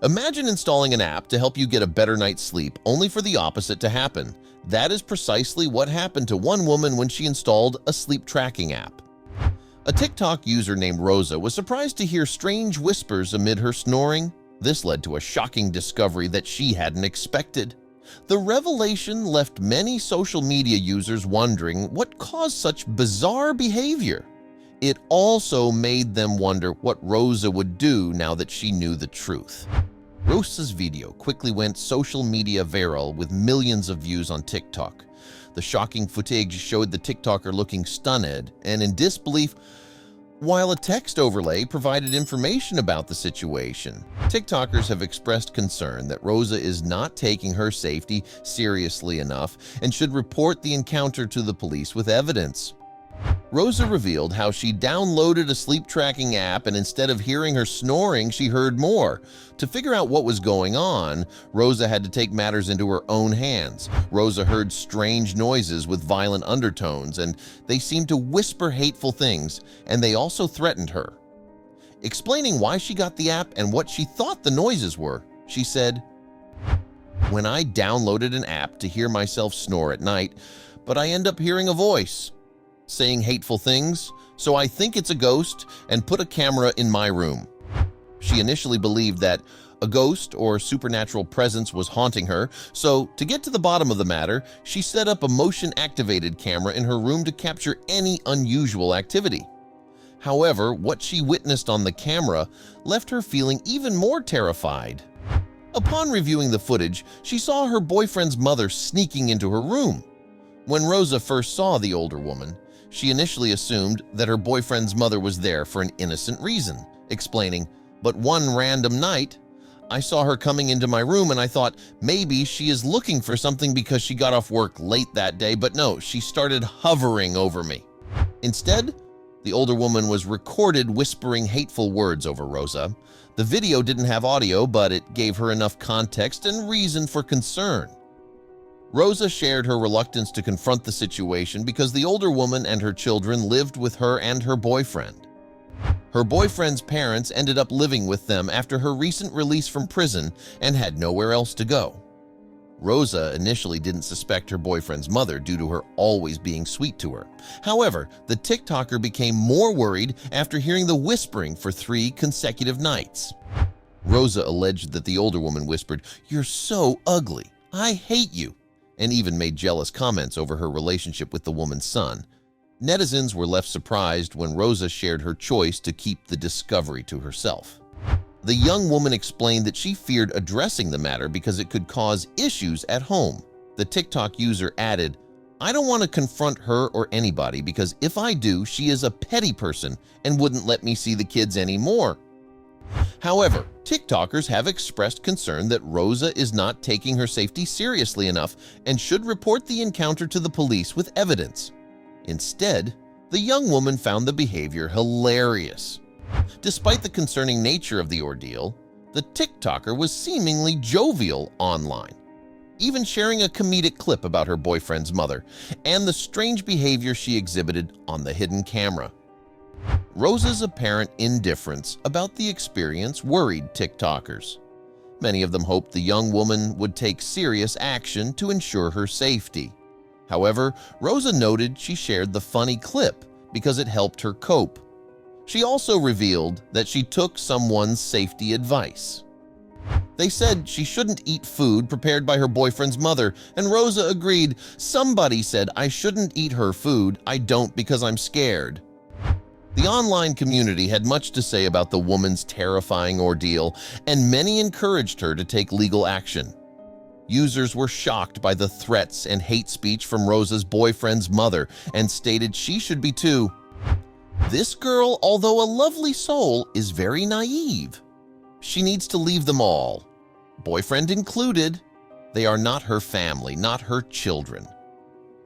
Imagine installing an app to help you get a better night's sleep, only for the opposite to happen. That is precisely what happened to one woman when she installed a sleep tracking app. A TikTok user named Rosa was surprised to hear strange whispers amid her snoring. This led to a shocking discovery that she hadn't expected. The revelation left many social media users wondering what caused such bizarre behavior. It also made them wonder what Rosa would do now that she knew the truth. Rosa's video quickly went social media viral with millions of views on TikTok. The shocking footage showed the TikToker looking stunned and in disbelief, while a text overlay provided information about the situation. TikTokers have expressed concern that Rosa is not taking her safety seriously enough and should report the encounter to the police with evidence. Rosa revealed how she downloaded a sleep tracking app and instead of hearing her snoring, she heard more. To figure out what was going on, Rosa had to take matters into her own hands. Rosa heard strange noises with violent undertones, and they seemed to whisper hateful things, and they also threatened her. Explaining why she got the app and what she thought the noises were, she said, "When I downloaded an app to hear myself snore at night, but I end up hearing a voice saying hateful things, so I think it's a ghost and put a camera in my room." She initially believed that a ghost or supernatural presence was haunting her, so to get to the bottom of the matter, she set up a motion-activated camera in her room to capture any unusual activity. However, what she witnessed on the camera left her feeling even more terrified. Upon reviewing the footage, she saw her boyfriend's mother sneaking into her room. When Rosa first saw the older woman, she initially assumed that her boyfriend's mother was there for an innocent reason, explaining, "But one random night, I saw her coming into my room and I thought maybe she is looking for something because she got off work late that day, but no, she started hovering over me." Instead, the older woman was recorded whispering hateful words over Rosa. The video didn't have audio, but it gave her enough context and reason for concern. Rosa shared her reluctance to confront the situation because the older woman and her children lived with her and her boyfriend. Her boyfriend's parents ended up living with them after her recent release from prison and had nowhere else to go. Rosa initially didn't suspect her boyfriend's mother due to her always being sweet to her. However, the TikToker became more worried after hearing the whispering for 3 consecutive nights. Rosa alleged that the older woman whispered, "You're so ugly. I hate you," and even made jealous comments over her relationship with the woman's son. Netizens were left surprised when Rosa shared her choice to keep the discovery to herself. The young woman explained that she feared addressing the matter because it could cause issues at home. The TikTok user added, "I don't want to confront her or anybody because if I do, she is a petty person and wouldn't let me see the kids anymore." However, TikTokers have expressed concern that Rosa is not taking her safety seriously enough and should report the encounter to the police with evidence. Instead, the young woman found the behavior hilarious. Despite the concerning nature of the ordeal, the TikToker was seemingly jovial online, even sharing a comedic clip about her boyfriend's mother and the strange behavior she exhibited on the hidden camera. Rosa's apparent indifference about the experience worried TikTokers. Many of them hoped the young woman would take serious action to ensure her safety. However, Rosa noted she shared the funny clip because it helped her cope. She also revealed that she took someone's safety advice. They said she shouldn't eat food prepared by her boyfriend's mother, and Rosa agreed, "Somebody said I shouldn't eat her food. I don't because I'm scared." The online community had much to say about the woman's terrifying ordeal, and many encouraged her to take legal action. Users were shocked by the threats and hate speech from Rosa's boyfriend's mother and stated she should be too. "This girl, although a lovely soul, is very naive. She needs to leave them all, boyfriend included. They are not her family, not her children.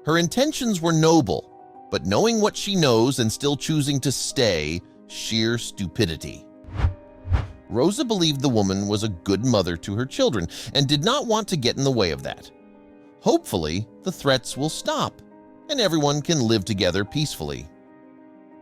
Her intentions were noble, but knowing what she knows and still choosing to stay, sheer stupidity." Rosa believed the woman was a good mother to her children and did not want to get in the way of that. Hopefully, the threats will stop and everyone can live together peacefully.